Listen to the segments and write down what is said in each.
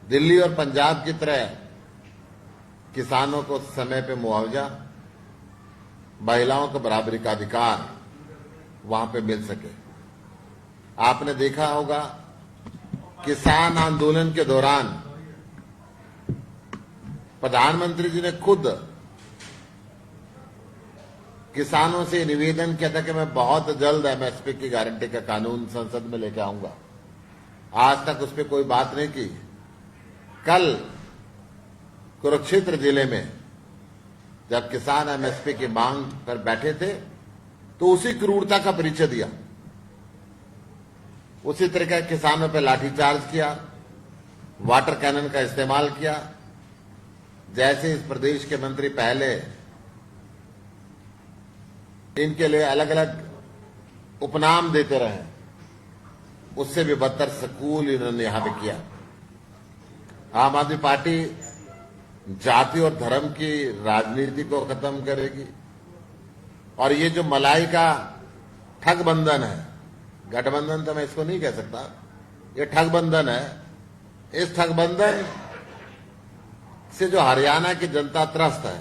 दिल्ली और पंजाब की तरह किसानों को समय पे मुआवजा, महिलाओं को बराबरी का अधिकार वहां पे मिल सके। आपने देखा होगा किसान आंदोलन के दौरान प्रधानमंत्री जी ने खुद किसानों से निवेदन किया था कि मैं बहुत जल्द एमएसपी की गारंटी का कानून संसद में लेकर आऊंगा। आज तक उस पर कोई बात नहीं की। कल कुरुक्षेत्र जिले में जब किसान एमएसपी की मांग पर बैठे थे तो उसी क्रूरता का परिचय दिया। उसी तरह किसानों पर लाठीचार्ज किया, वाटर कैनन का इस्तेमाल किया। जैसे इस प्रदेश के मंत्री पहले इनके लिए अलग अलग उपनाम देते रहे, उससे भी बदतर सकूल इन्होंने यहां पे किया। आम आदमी पार्टी जाति और धर्म की राजनीति को खत्म करेगी और ये जो मलाई का ठगबंधन है, गठबंधन तो मैं इसको नहीं कह सकता, ये ठगबंधन है। इस ठगबंधन से जो हरियाणा की जनता त्रस्त है,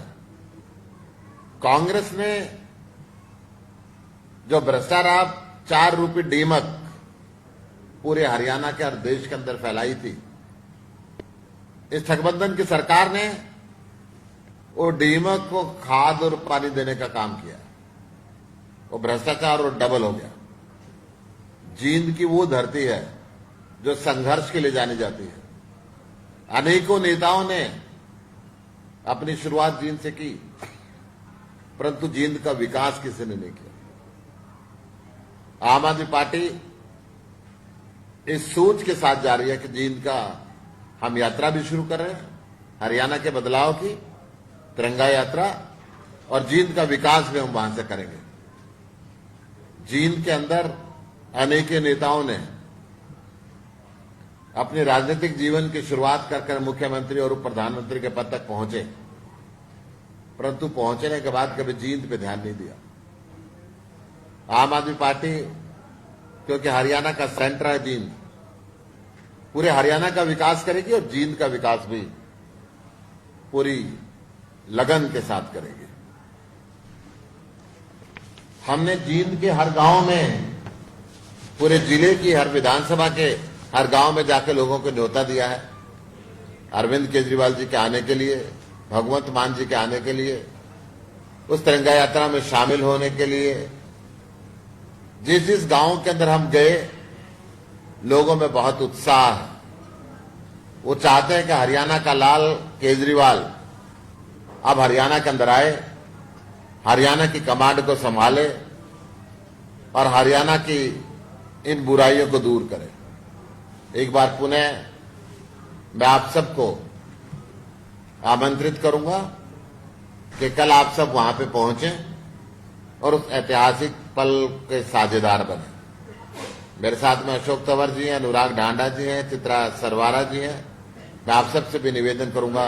कांग्रेस ने जो भ्रष्टाचार 4 रुपये डीमक पूरे हरियाणा के हर देश के अंदर फैलाई थी, इस ठगबंधन की सरकार ने वो डीमक को खाद और पानी देने का काम किया। वो भ्रष्टाचार और डबल हो गया। जींद की वो धरती है जो संघर्ष के लिए जानी जाती है। अनेकों नेताओं ने अपनी शुरुआत जींद से की, परंतु जींद का विकास किसी ने नहीं किया। आम आदमी पार्टी इस सोच के साथ जा रही है कि जींद का हम यात्रा भी शुरू कर रहे हैं, हरियाणा के बदलाव की तिरंगा यात्रा, और जींद का विकास भी हम वहां से करेंगे। जींद के अंदर अनेक नेताओं ने अपने राजनीतिक जीवन की शुरुआत कर मुख्यमंत्री और उप प्रधानमंत्री के पद तक पहुंचे, परंतु पहुंचने के बाद कभी जींद पे ध्यान नहीं दिया। आम आदमी पार्टी, क्योंकि हरियाणा का सेंटर है जींद, पूरे हरियाणा का विकास करेगी और जींद का विकास भी पूरी लगन के साथ करेगी। हमने जींद के हर गांव में, पूरे जिले की हर विधानसभा के हर गांव में जाके लोगों को न्योता दिया है अरविंद केजरीवाल जी के आने के लिए, भगवंत मान जी के आने के लिए, उस तिरंगा यात्रा में शामिल होने के लिए। जिस जिस गांव के अंदर हम गए, लोगों में बहुत उत्साह है। वो चाहते हैं कि हरियाणा का लाल केजरीवाल अब हरियाणा के अंदर आए, हरियाणा की कमांड को संभाले और हरियाणा की इन बुराइयों को दूर करे। एक बार पुनः मैं आप सबको आमंत्रित करूंगा कि कल आप सब वहां पे पहुंचे और उस ऐतिहासिक पल के साझेदार बने। मेरे साथ में अशोक तंवर जी हैं, अनुराग ढांडा जी हैं, चित्रा सरवारा जी हैं। मैं आप सबसे भी निवेदन करूंगा,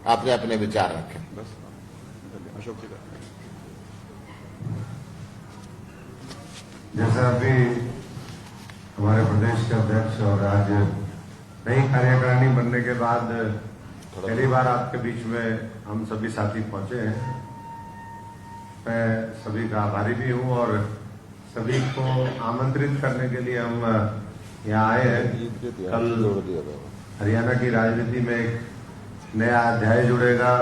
आपने अपने विचार रखें। अशोक जी, जैसा अभी हमारे प्रदेश के अध्यक्ष और आज नई कार्यकारिणी बनने के बाद पहली बार आपके बीच में हम सभी साथी पहुंचे हैं, मैं सभी का आभारी भी हूं और सभी को आमंत्रित करने के लिए हम यहाँ आए हैं। कल हरियाणा की राजनीति में एक नया अध्याय जुड़ेगा।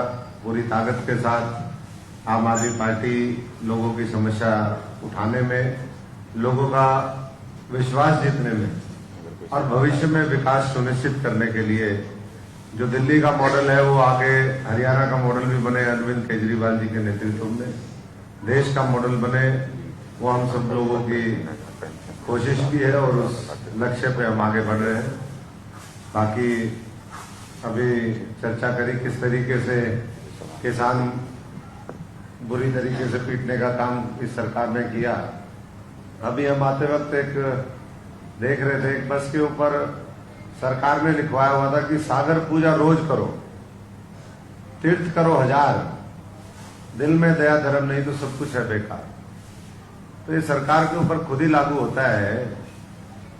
पूरी ताकत के साथ आम आदमी पार्टी लोगों की समस्या उठाने में, लोगों का विश्वास जीतने में और भविष्य में विकास सुनिश्चित करने के लिए जो दिल्ली का मॉडल है वो आगे हरियाणा का मॉडल भी बने, अरविंद केजरीवाल जी के नेतृत्व में देश का मॉडल बने, वो हम सब लोगों की कोशिश की है और उस लक्ष्य पे हम आगे बढ़ रहे हैं। बाकी अभी चर्चा करी किस तरीके से किसान बुरी तरीके से पीटने का काम इस सरकार ने किया। अभी हम आते वक्त एक देख रहे थे, एक बस के ऊपर सरकार ने लिखवाया हुआ था कि सागर पूजा रोज करो, तीर्थ करो 1000, दिल में दया धर्म नहीं तो सब कुछ है बेकार। तो ये सरकार के ऊपर खुद ही लागू होता है।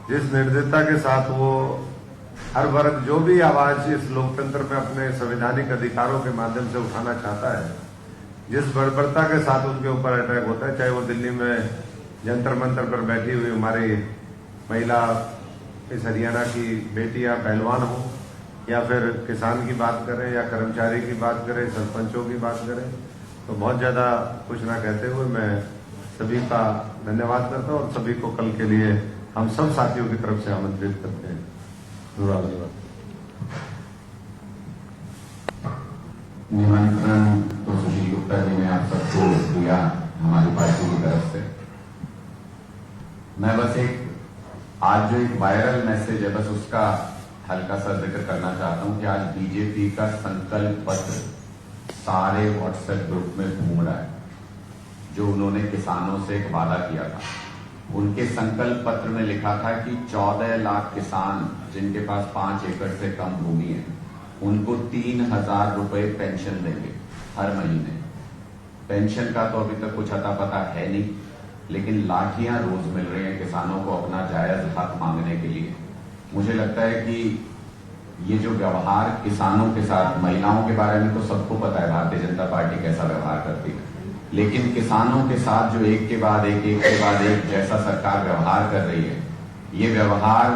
जिस निर्दयता के साथ वो हर वर्ग जो भी आवाज इस लोकतंत्र में अपने संवैधानिक अधिकारों के माध्यम से उठाना चाहता है, जिस बर्बरता के साथ उनके ऊपर अटैक होता है, चाहे वो दिल्ली में जंतर मंतर पर बैठी हुई हमारी महिला इस हरियाणा की बेटियां पहलवान हो, या फिर किसान की बात करें या कर्मचारी की बात करें, सरपंचों की बात करें, तो बहुत ज्यादा कुछ ना कहते हुए मैं सभी का धन्यवाद करता हूं और सभी को कल के लिए हम सब साथियों की तरफ से आमंत्रित करते हैं। धन्यवाद। निमंत्रण तो सुशील गुप्ता जी ने आप सबको दिया हमारी पार्टी की तरफ से। मैं बस आज जो एक वायरल मैसेज है बस उसका हल्का सा जिक्र करना चाहता हूं कि आज बीजेपी का संकल्प पत्र सारे व्हाट्सएप ग्रुप में घूम रहा है, जो उन्होंने किसानों से एक वादा किया था। उनके संकल्प पत्र में लिखा था कि 14 लाख किसान जिनके पास 5 एकड़ से कम भूमि है उनको 3,000 रुपए पेंशन देंगे हर महीने। पेंशन का तो अभी तक कुछ अता पता है नहीं, लेकिन लाठियां रोज मिल रही हैं किसानों को अपना जायज हक मांगने के लिए। मुझे लगता है कि ये जो व्यवहार किसानों के साथ, महिलाओं के बारे में तो सबको पता है भारतीय जनता पार्टी कैसा व्यवहार करती है, लेकिन किसानों के साथ जो एक के बाद एक जैसा सरकार व्यवहार कर रही है, ये व्यवहार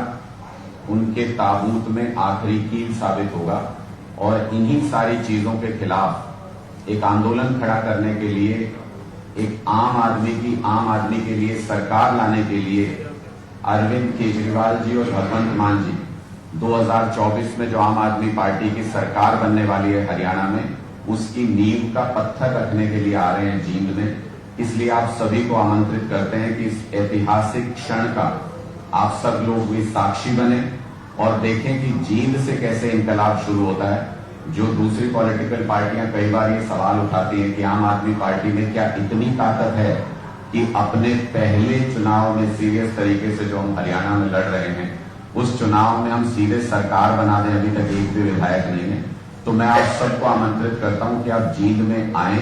उनके ताबूत में आखिरी कील साबित होगा। और इन्हीं सारी चीजों के खिलाफ एक आंदोलन खड़ा करने के लिए, एक आम आदमी के लिए सरकार लाने के लिए अरविंद केजरीवाल जी और भगवंत मान जी 2024 में जो आम आदमी पार्टी की सरकार बनने वाली है हरियाणा में, उसकी नींव का पत्थर रखने के लिए आ रहे हैं जींद में। इसलिए आप सभी को आमंत्रित करते हैं कि इस ऐतिहासिक क्षण का आप सब लोग भी साक्षी बने और देखें कि जींद से कैसे इंकलाब शुरू होता है। जो दूसरी पॉलिटिकल पार्टियां कई बार ये सवाल उठाती हैं कि आम आदमी पार्टी में क्या इतनी ताकत है कि अपने पहले चुनाव में सीरियस तरीके से जो हम हरियाणा में लड़ रहे हैं उस चुनाव में हम सीधे सरकार बना दें, अभी तक एक भी विधायक नहीं है। तो मैं आप सबको आमंत्रित करता हूं कि आप जींद में आएं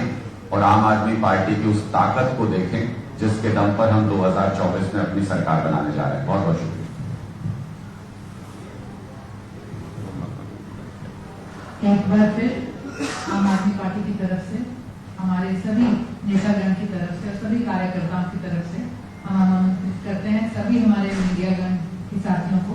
और आम आदमी पार्टी की उस ताकत को देखें जिसके दम पर हम 2024 में अपनी सरकार बनाने जा रहे हैं। बहुत बहुत शुक्रिया। एक बार फिर आम आदमी पार्टी की तरफ से, हमारे सभी नेतागण की तरफ से और सभी कार्यकर्ताओं की तरफ से हम आमंत्रित करते हैं सभी हमारे मीडियागण के साथियों को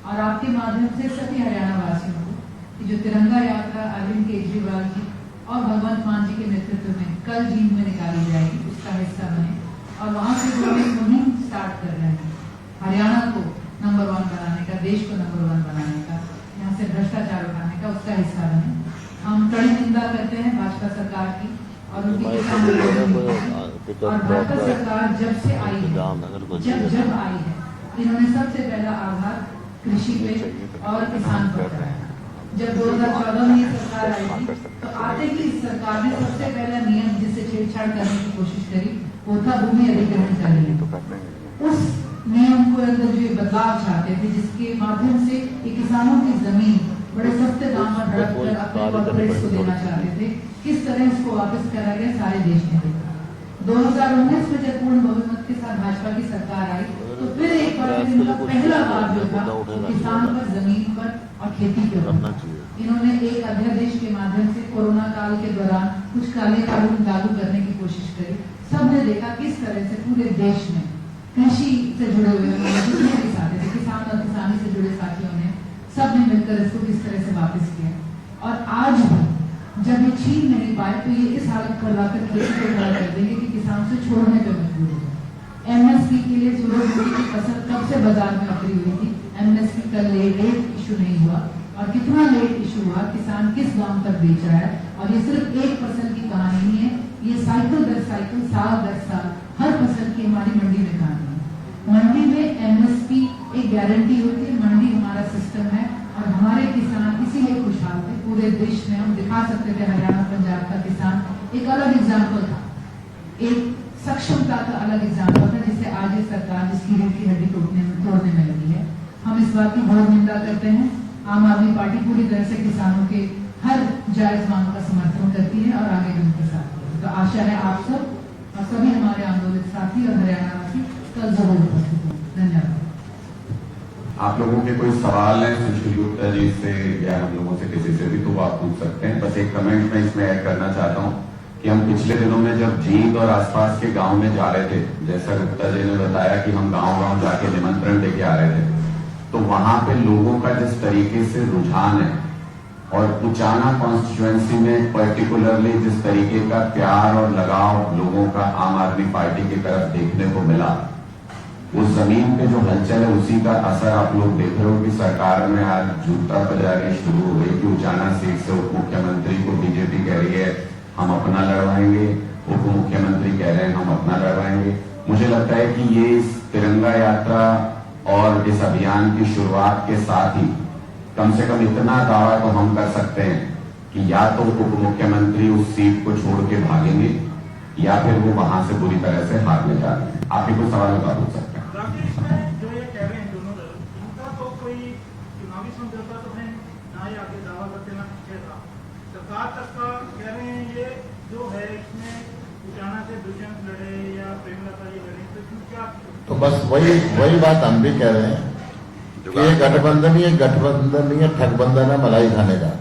और आपके माध्यम से सभी हरियाणा वासियों को कि जो तिरंगा यात्रा अरविंद केजरीवाल जी और भगवंत मान जी के नेतृत्व में कल जींद में निकाली जाएगी उसका हिस्सा बने और वहां से जो एक मुहिम स्टार्ट कर रहे हैं हरियाणा को नंबर 1 बनाने का, देश को नंबर 1 बनाने का, यहाँ से भ्रष्टाचार उठाने का, उसका हिस्सा बने। हम कड़ी निंदा करते हैं भाजपा सरकार की और उनकी और भाजपा सरकार जब से आई है, जब आई है, इन्होंने सबसे पहला आघात कृषि पे और किसान पर कराया। जब 2014 में ये सरकार आई थी तो आते ही इस सरकार ने सबसे पहला नियम जिससे छेड़छाड़ करने की कोशिश करी वो था भूमि अधिग्रहण करने। उस नियम को अंदर जो बदलाव चाहते थे जिसके माध्यम से ये किसानों की जमीन बड़े सस्ते दाम पर हड़प कर अपने कॉर्पोरेट्स को देना चाहते थे, किस तरह इसको वापस करा गया सारे देश ने देखा। 2019 में जब पूर्ण बहुमत के साथ भाजपा की सरकार आई तो फिर एक बार इनका पहला बार जो था किसान पर, जमीन पर और खेती के ऊपर इन्होंने एक अध्यादेश के माध्यम से कोरोना काल के दौरान कुछ काले कानून लागू करने की कोशिश करी। सबने देखा किस तरह से पूरे देश में कृषि से जुड़े हुए जितने भी साथी थे, किसान और किसानी से जुड़े साथियों ने सबने मिलकर इसको किस तरह से वापस किया। और आज भी जब ये छीन नहीं पाए तो ये इस हालत पर लाकर खेती को खड़ा कर देंगे कि किसान से छोड़ने पर मजबूर हो जाए। एमएसपी के लिए सूरजमुखी की फसल कब से बाजार में उतरी हुई थी, एमएसपी का लेट इशू नहीं हुआ और कितना लेट इशू हुआ, किसान किस दाम पर बेच रहा है। और ये सिर्फ एक फसल की कहानी नहीं है, ये साइकिल दर साइकिल, साल दर साल हर फसल की हमारी मंडी में कहानी है। मंडी में एमएसपी एक गारंटी होती है, मंडी हमारा सिस्टम है और हमारे किसान इसीलिए खुशहाल थे। पूरे देश में हम दिखा सकते थे हरियाणा पंजाब का किसान एक अलग एग्जाम्पल था, एक सक्षमता का अलग एग्जाम्पल था जिससे आज ये सरकार जिसकी रीढ़ की हड्डी तोड़ने में लगी है। हम इस बात की बहुत निंदा करते हैं। आम आदमी पार्टी पूरी तरह से किसानों के हर जायज मांग का समर्थन करती है और आगे भी उनके साथ है। तो आशा है आप सब और सभी हमारे आंदोलित साथी और हरियाणा वासी कल जरूर उपस्थित होंगे। धन्यवाद। आप लोगों के कोई सवाल है सुशील गुप्ता जी से या हम लोगों से किसी से भी तो आप पूछ सकते हैं। बस एक कमेंट में इसमें ऐड करना चाहता हूं कि हम पिछले दिनों में जब जींद और आसपास के गांव में जा रहे थे, जैसा गुप्ता जी ने बताया कि हम गांव-गांव जाके निमंत्रण लेके आ रहे थे, तो वहां पे लोगों का जिस तरीके से रुझान है और उचाना कॉन्स्टिट्यूएंसी में पर्टिकुलरली जिस तरीके का प्यार और लगाव लोगों का आम आदमी पार्टी की तरफ देखने को मिला, उस जमीन पे जो हलचल है उसी का असर आप लोग देख रहे हो कि सरकार में आज जूता बजारी शुरू हो गई कि उचाना सीट से उप मुख्यमंत्री को बीजेपी कह रही है हम अपना लड़वाएंगे, उप मुख्यमंत्री कह रहे हैं हम अपना लड़वाएंगे। मुझे लगता है कि ये इस तिरंगा यात्रा और इस अभियान की शुरुआत के साथ ही कम से कम इतना दावा तो हम कर सकते हैं कि या तो उप मुख्यमंत्री उस सीट को छोड़ के भागेंगे या फिर वो वहां से बुरी तरह से हारने जा रहे हैं। आप ही कोई सवाल का पूछ सकते हैं। जो ये कह रहे हैं दोनों दल, इनका तो कोई चुनावी समझौता तो है ना, ये आगे दावा करते ना पीछे था। सरकार तक का कह रहे हैं ये जो है इसमें उचाना से दुष्यंत लड़े या प्रेमलता जी लड़े, तो इसमें क्या? तो बस वही बात हम भी कह रहे हैं कि ये गठबंधन नहीं है, ठगबंधन है मलाई खाने का।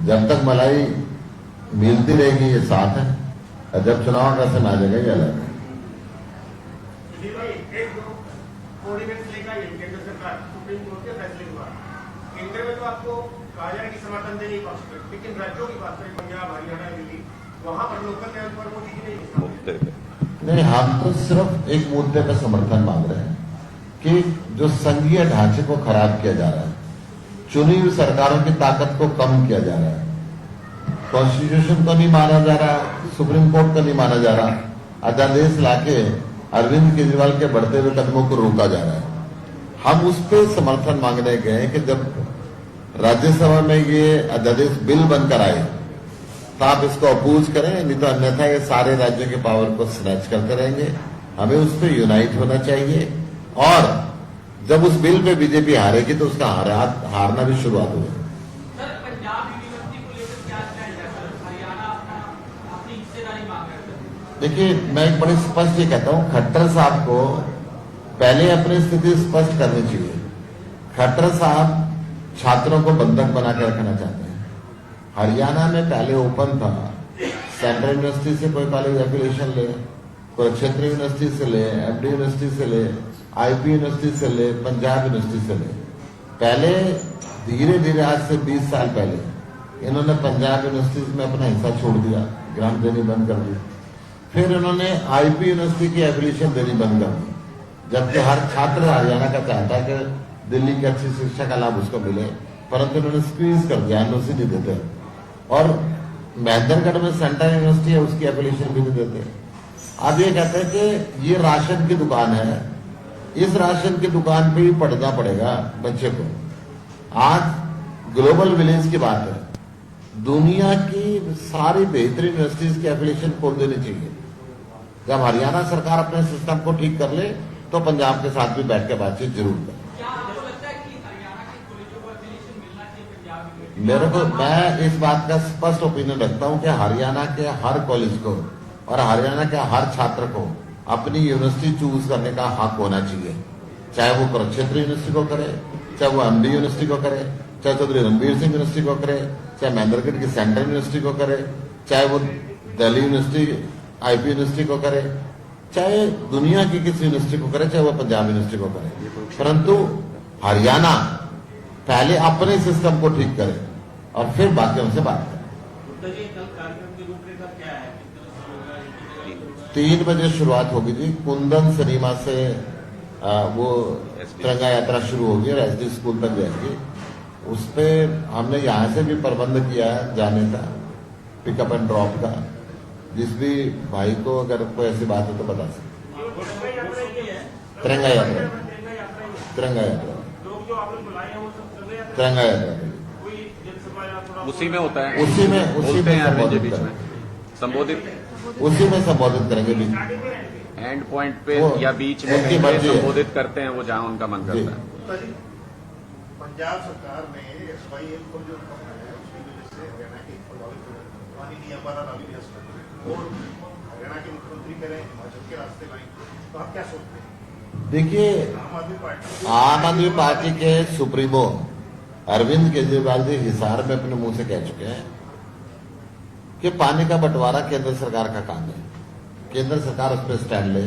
जब तक मलाई मिलती रहेगी ये साथ है, और जब चुनाव का समय आ जाएगा ये अलग है। ऑर्डिनेंस लेकर आई केंद्र सरकार सुप्रीम कोर्ट के फैसले के बाद केंद्र में तो आपको कहा जाए कि समर्थन देने की पक्ष में, लेकिन राज्यों की बात करें पंजाब हरियाणा दिल्ली, वहां पर लोकल लेवल पर मोदी जी नहीं, हम तो सिर्फ एक मुद्दे पर समर्थन मांग रहे हैं कि जो संघीय ढांचे को खराब किया जा रहा है, चुनी हुई सरकारों की ताकत को कम किया जा रहा है, कॉन्स्टिट्यूशन को नहीं माना जा रहा, सुप्रीम कोर्ट को नहीं माना जा रहा, अध्यादेश लाके अरविंद केजरीवाल के बढ़ते हुए कदमों को रोका जा रहा है। हम उस पर समर्थन मांगने गए कि जब राज्यसभा में ये अध्यादेश बिल बनकर आए तो आप इसको अपोज करें, नहीं तो अन्यथा ये सारे राज्यों के पावर को स्नैच करते रहेंगे। हमें उस पर यूनाइट होना चाहिए और जब उस बिल पे बीजेपी हारेगी तो उसका हारना भी शुरुआत होगी। देखिए, मैं एक बड़ी स्पष्ट ये कहता हूं, खट्टर साहब को पहले अपनी स्थिति स्पष्ट करनी चाहिए। खट्टर साहब छात्रों को बंधक बना के रखना चाहते हैं। हरियाणा में पहले ओपन था, सेंट्रल यूनिवर्सिटी से कोई कॉलेज एफिलिएशन ले, कोई क्षेत्रीय यूनिवर्सिटी से ले, एफडी यूनिवर्सिटी से ले, आईपी यूनिवर्सिटी से ले, पंजाब यूनिवर्सिटी से ले। पहले धीरे धीरे आज से 20 साल पहले इन्होंने पंजाब यूनिवर्सिटी में अपना हिस्सा छोड़ दिया, ग्रांट देनी बंद कर दी। फिर उन्होंने आईपी यूनिवर्सिटी की एफिलिएशन देनी बंद कर दी, जबकि हर छात्र हरियाणा का चाहता है कि दिल्ली की अच्छी शिक्षा का लाभ उसको मिले, परंतु उन्होंने स्क्वीज कर दिया, एनओसी नहीं देते। और महेंद्रगढ़ में सेंट्रल यूनिवर्सिटी है, उसकी एफिलिएशन भी नहीं देते। अब ये कहते हैं कि ये राशन की दुकान है, इस राशन की दुकान पे ही पढ़ना पड़ेगा बच्चे को। आज ग्लोबल विलेज की बात है, दुनिया की सारी बेहतरीन यूनिवर्सिटीज की एफिलिएशन खोल देनी चाहिए। जब हरियाणा सरकार अपने सिस्टम को ठीक कर ले तो पंजाब के साथ भी बैठ के बातचीत जरूर करें। मेरे को, मैं इस बात का स्पष्ट ओपिनियन रखता हूं कि हरियाणा के हर कॉलेज को और हरियाणा के हर छात्र को अपनी यूनिवर्सिटी चूज करने का हक होना चाहिए, चाहे वो कुरुक्षेत्र यूनिवर्सिटी को करे, चाहे वो एमडी यूनिवर्सिटी को करे, चाहे चौधरी रणबीर सिंह यूनिवर्सिटी को करे, चाहे महेंद्रगढ़ की सेंट्रल यूनिवर्सिटी को करे, चाहे वो दिल्ली यूनिवर्सिटी आईपी यूनिवर्सिटी को करे, चाहे दुनिया की किसी यूनिवर्सिटी को करे, चाहे वो पंजाब यूनिवर्सिटी को करे। परंतु हरियाणा पहले अपने सिस्टम को ठीक करे और फिर बाकियों से बात करें। 3 बजे शुरुआत होगी जी, कुंदन सिनेमा से वो तिरंगा यात्रा शुरू होगी और एसडी स्कूल तक जाएगी। उस पर हमने यहाँ से भी प्रबंध किया है जाने का, पिकअप एंड ड्रॉप का। जिस भी भाई को अगर कोई ऐसी बात है तो बता सकते। तिरंगा यात्रा, तिरंगा यात्रा, तिरंगा यात्रा उसी में होता है, उसी में संबोधित करेंगे बीच एंड पॉइंट पे या बीच में उनकी मर्जी है। संबोधित करते हैं वो जहां उनका मन करता है। पंजाब सरकार ने SYL को जो है उसकी वजह से हरियाणा के प्रभावित पानी नहीं हमारा नाली और हरियाणा के मुख्यमंत्री कह रहे हैं हिमाचल के रास्ते लाएंगे, तो आप क्या सोचते हैं? देखिए, आम आदमी पार्टी के सुप्रीमो अरविंद केजरीवाल जी हिसार में अपने मुंह से कह चुके हैं कि पानी का बंटवारा केंद्र सरकार का काम है, केंद्र सरकार उस पर स्टैंड ले,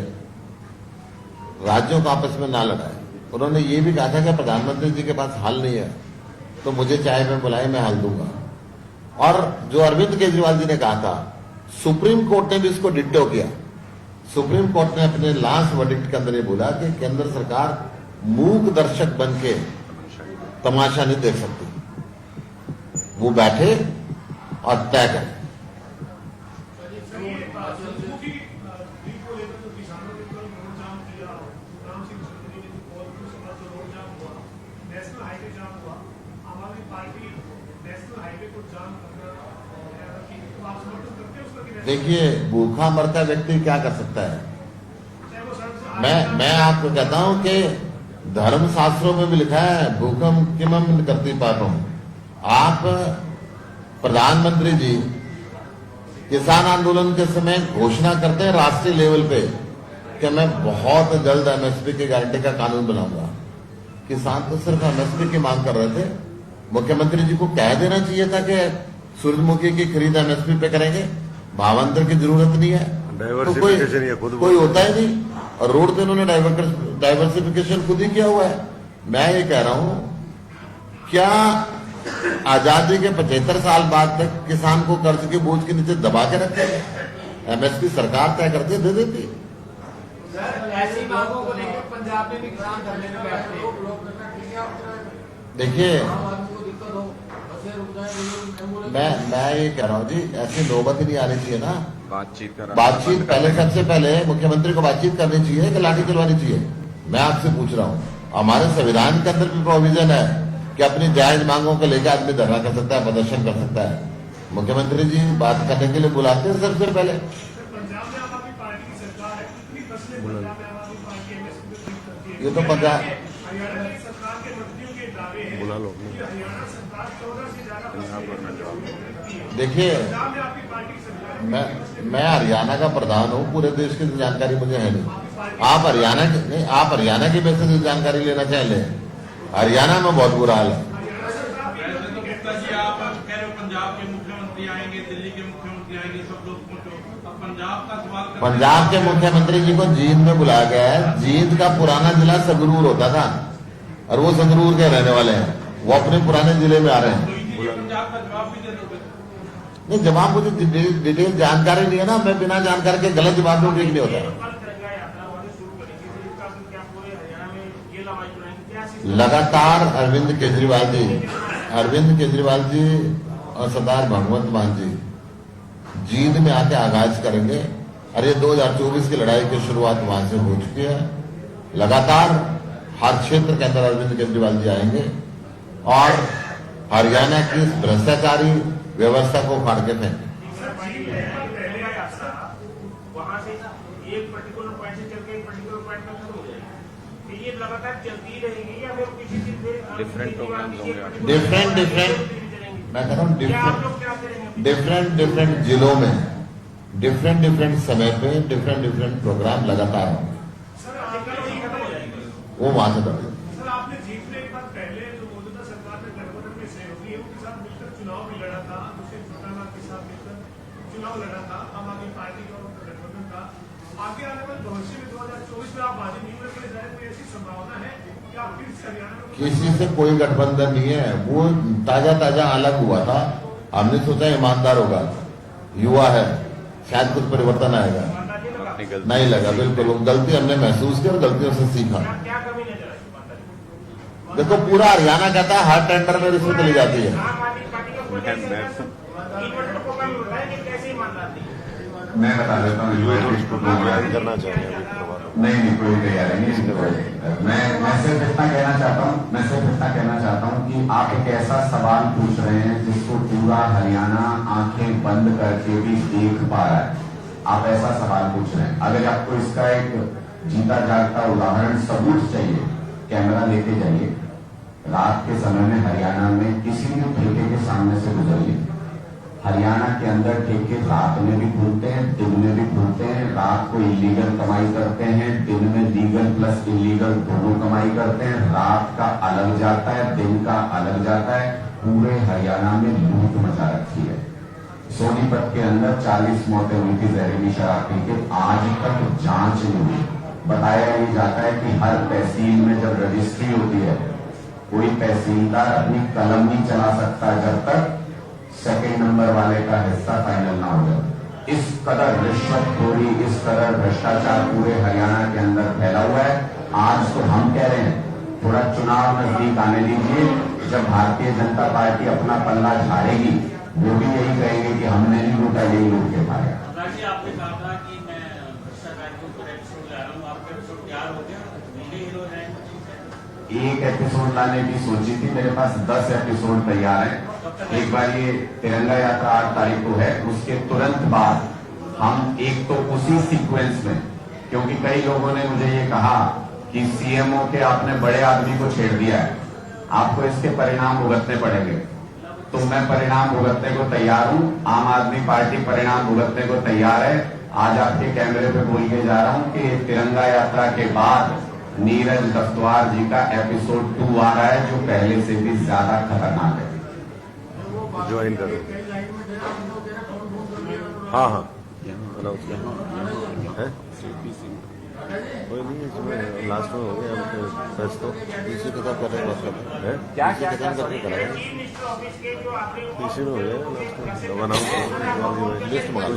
राज्यों को आपस में ना लड़ाए। उन्होंने ये भी कहा था कि प्रधानमंत्री जी के पास हल नहीं है तो मुझे चाय में बुलाए, मैं हल दूंगा। और जो अरविंद केजरीवाल जी ने कहा था, सुप्रीम कोर्ट ने भी इसको डिट्टो किया। सुप्रीम कोर्ट ने अपने लास्ट वर्डिक्ट के अंदर ये बोला कि केंद्र सरकार मूक दर्शक बन के तमाशा नहीं देख सकती, वो बैठे और तय करें। देखिए, भूखा मरता व्यक्ति क्या कर सकता है? मैं आपको कहता हूं कि धर्म शास्त्रों में भी लिखा है, भूखम किमम करती पापम। आप प्रधानमंत्री जी किसान आंदोलन के समय घोषणा करते हैं राष्ट्रीय लेवल पे कि मैं बहुत जल्द एमएसपी की गारंटी का कानून बनाऊंगा। किसान तो सिर्फ एमएसपी की मांग कर रहे थे। मुख्यमंत्री जी को कह देना चाहिए था कि सूरजमुखी की खरीद एमएसपी पे करेंगे, भावांतर की जरूरत नहीं है। तो कोई होता ही नहीं। और रोड पे उन्होंने डाइवर्सिफिकेशन खुद ही किया हुआ है। मैं ये कह रहा हूं, क्या आजादी के 75 साल बाद तक किसान को कर्ज के बोझ के नीचे दबा के रखेंगे? एमएसपी सरकार तय करती दे देती। ऐसी मांगों को लेकर पंजाब में भी किसान धरने में बैठते हैं। देखिए, मैं ये कह रहा हूँ जी, ऐसी नौबत ही नहीं आनी चाहिए ना। बातचीत पहले, सबसे पहले मुख्यमंत्री को बातचीत करनी चाहिए कि लाठी चलवानी चाहिए? मैं आपसे पूछ रहा हूँ, हमारे संविधान के अंदर भी प्रोविजन है कि अपनी जायज मांगों को लेकर आदमी धरना कर सकता है, प्रदर्शन कर सकता है। मुख्यमंत्री जी बात करने के लिए बुलाते हैं सबसे पहले। ये तो पंजाब बुला लो। देखिए, मैं हरियाणा का प्रधान हूँ, पूरे देश की जानकारी मुझे है नहीं। आप हरियाणा की वजह से जानकारी लेना चाहे ले। हरियाणा में बहुत बुरा हाल है। पंजाब के मुख्यमंत्री जी को जींद में बुलाया गया है। जींद का पुराना जिला संगरूर होता था और वो संगरूर के रहने वाले हैं, वो अपने पुराने जिले में आ रहे हैं। नहीं, जवाब मुझे डिटेल जानकारी नहीं है ना। मैं बिना जानकारी के गलत जवाब दूं, ठीक नहीं होता। लगातार अरविंद केजरीवाल जी और सरदार भगवंत मान जी जींद में आके आगाज करेंगे। और ये 2024 की लड़ाई की शुरुआत वहां से हो चुकी है। लगातार हर क्षेत्र के अंदर अरविंद केजरीवाल जी आएंगे और हरियाणा की भ्रष्टाचारी व्यवस्था को फाड़ के फेंकेंगे। वहां से एक पर्टिकुलर पॉइंट से चल के एक पर्टिकुलर पॉइंट तक खत्म हो जाएगी। ये लगातार चलती रहेगी या फिर किसी डिफरेंट प्रोग्राम्स होंगे? मैं कह रहा हूँ डिफरेंट जिलों में डिफरेंट समय पे डिफरेंट प्रोग्राम लगातार होंगे। वो वहां से करेंगे। सर, आपने जीतने के बाद पहले जो मौजूदा सरकार में गठबंधन में सहयोगी है उनके साथ मिलकर चुनाव भी लड़ा था, दुष्यंत चौटाला के साथ मिलकर चुनाव लड़ा था। आम आदमी पार्टी का गठबंधन था। आगे आने वाले भविष्य में 2024 में आप बाजी नहीं करने जाए, कोई ऐसी संभावना है कि आप फिर से हरियाणा में? किसी से कोई गठबंधन नहीं है। वो ताजा अलग हुआ था। हमने सोचा ईमानदार होगा, युवा है, शायद कुछ परिवर्तन आएगा। नहीं लगा, बिल्कुल गलती हमने महसूस की और गलतियों से सीखा। क्या कमी नजर आई? देखो, पूरा हरियाणा कहता है हर टेंडर में रिश्वत चली जाती है। मैं बता देता हूँ, करना चाहिए नहीं कोई तैयारी नहीं। मैं सिर्फ इतना कहना चाहता हूँ कि आप एक ऐसा सवाल पूछ रहे हैं जिसको पूरा हरियाणा आंखें बंद करके भी देख पा रहा है। आप ऐसा सवाल पूछ रहे हैं। अगर आपको इसका एक जीता जागता उदाहरण सबूत चाहिए, कैमरा लेके जाइए। रात के समय में हरियाणा में किसी भी ठेके के सामने से गुजरिए, हरियाणा के अंदर ठेके रात में भी खुलते हैं, दिन में भी खुलते हैं। रात को इलीगल कमाई करते हैं, दिन में लीगल प्लस इलीगल दोनों कमाई करते हैं। रात का अलग जाता है, दिन का अलग जाता है। पूरे हरियाणा में लूट मचा रखी है। सोनीपत के अंदर 40 मौतें हुई थी जहरीली शराब पी के, आज तक जांच नहीं हुई। बताया ये जाता है कि हर तहसील में जब रजिस्ट्री होती है, कोई तहसीलदार अपनी कलम नहीं चला सकता जब तक सेकंड नंबर वाले का हिस्सा फाइनल ना हो जाए। इस कदर रिश्वतखोरी, इस कदर भ्रष्टाचार पूरे हरियाणा के अंदर फैला हुआ है। आज तो हम कह रहे हैं थोड़ा चुनाव नजदीक आने दीजिए, जब भारतीय जनता पार्टी अपना पल्ला झाड़ेगी वो भी यही कहेंगे कि हमने नहीं लूटा, यही लूट के पाया। आपने कहा था कि मैं भ्रष्टाचार के ऊपर एपिसोड ला रहा हूँ, आपका एपिसोड तैयार हो गया? मीडिया हीरो है, एक एपिसोड लाने की सोची थी, मेरे पास 10 एपिसोड तैयार हैं। एक बार ये तिरंगा यात्रा 8 तारीख को है, उसके तुरंत बाद हम एक तो उसी सीक्वेंस में, क्योंकि कई लोगों ने मुझे ये कहा कि सीएमओ के आपने बड़े आदमी को छेड़ दिया है, आपको इसके परिणाम भुगतने पड़ेंगे। तो मैं परिणाम भुगतने को तैयार हूं, आम आदमी पार्टी परिणाम भुगतने को तैयार है। आज आपके कैमरे पे बोल के जा रहा हूं कि तिरंगा यात्रा के बाद नीरज दफ्तवार जी का एपिसोड 2 आ रहा है, जो पहले से भी ज्यादा खतरनाक है। ज्वाइन करो। हाँ हाँ कोई नहीं, इसमें लास्ट में हो गया सच तो इसी के साथ करने है क्या खत्म करके कराएंगे। इसी में हो जाएगा लास्ट में बनाओ लिस्ट मंगा लो।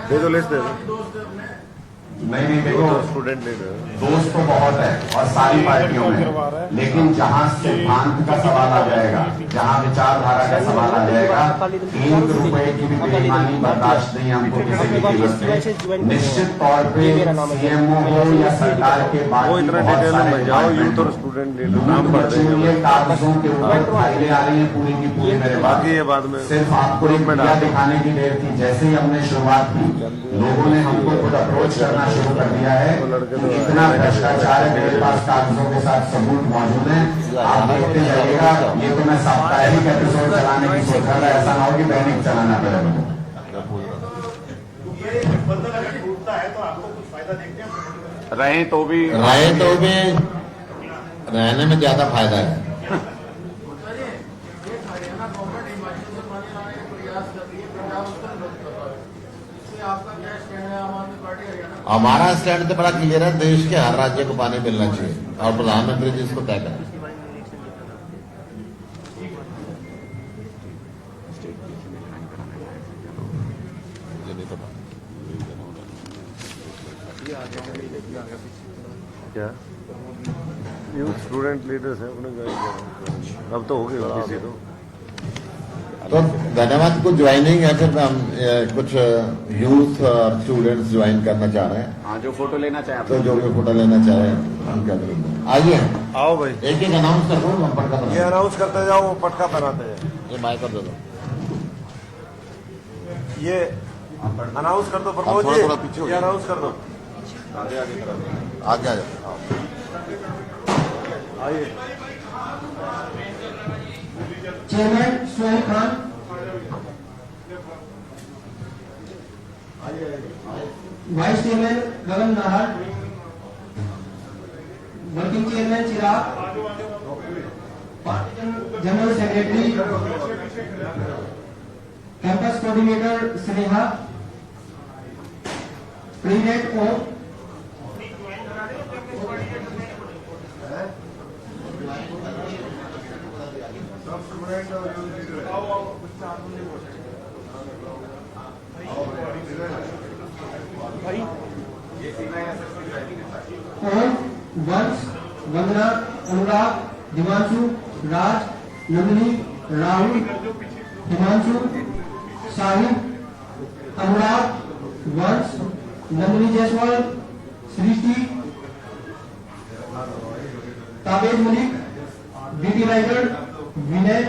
दे दो, लिस्ट दे दो। नहीं देखो, स्टूडेंट लीडर दोस्त तो बहुत है और सारी पार्टियों में, लेकिन जहां सिद्धांत का सवाल आ जाएगा, जहां विचारधारा का सवाल आ जाएगा, 1 रुपए की भी बेईमानी बर्दाश्त नहीं हमको किसी भी कीमत पे। निश्चित तौर पे सीएमओ हो या सरकार के बाद वो इतना डिटेल में जाओ, यूथ और स्टूडेंट लीडर नाम पढ़ देंगे। कागजों के ऊपर फाइलें आ रही है पूरी की पूरी मेरे पास। बाकी ये बाद में सिर्फ आपको एक मीडिया दिखाने की देर थी। जैसे ही हमने शुरुआत की, लोगों ने हमको खुद अप्रोच करना शुरू कर दिया है कि इतना भ्रष्टाचार है, मेरे पास कागजों के साथ सबूत मौजूद है, आप देखते जाइएगा। ये तो मैं साप्ताहिक एपिसोड चलाने की सोच रहा था, ऐसा ना हो कि दैनिक चलाना पड़े मुझे। ये बंधन अगर टूटता है तो आपको कुछ फायदा देखते हैं? रहे तो भी रहने में ज्यादा फायदा है। हरियाणा गवर्नमेंट हिमाचल से पानी लाने का प्रयास कर रही है, पंजाब उसका विरोध कर रहा है। इसमें आपका क्या स्टैंड है? आम आदमी पार्टी हरियाणा हमारा स्टैंड तो बड़ा क्लियर है, देश के हर राज्य को पानी मिलना चाहिए और प्रधानमंत्री जी इसको तय करें। क्या यूथ स्टूडेंट लीडर्स हैं, अपने ज्वाइन करें। अब तो हो गए किसी तो धन्यवाद। कुछ ज्वाइनिंग है, फिर हम कुछ यूथ और स्टूडेंट्स ज्वाइन करना चाह रहे हैं। हाँ, जो फोटो लेना चाहे तो जो भी फोटो लेना चाहे हम क्या करेंगे। आइए, आओ भाई, एक एक अनाउंस कर दो, हम पटका ये अनाउंस करते जाओ, वो पटका बनाते जाए। ये माइक कर दो। ये अनाउंस कर दो प्रमोद थोड़ा जी, थोड़ा पीछे हो ये जाओ। अनाउंस कर दो। आगे आ जाओ। आइए, chairman Sohail Khan, vice chairman Gagan Nahar, working chairman Chirag, party general secretary, campus coordinator Sneha, president Om, Om, Vansh, Vandana, अनुराग, दिवांशु, राज, नंदिनी, राहुल, हिमांशु, साहिब, अनुराग, वंश, नंदिनी जायसवाल, सृष्टि, ताबेज मलिक, बीटी राइटर, विनय,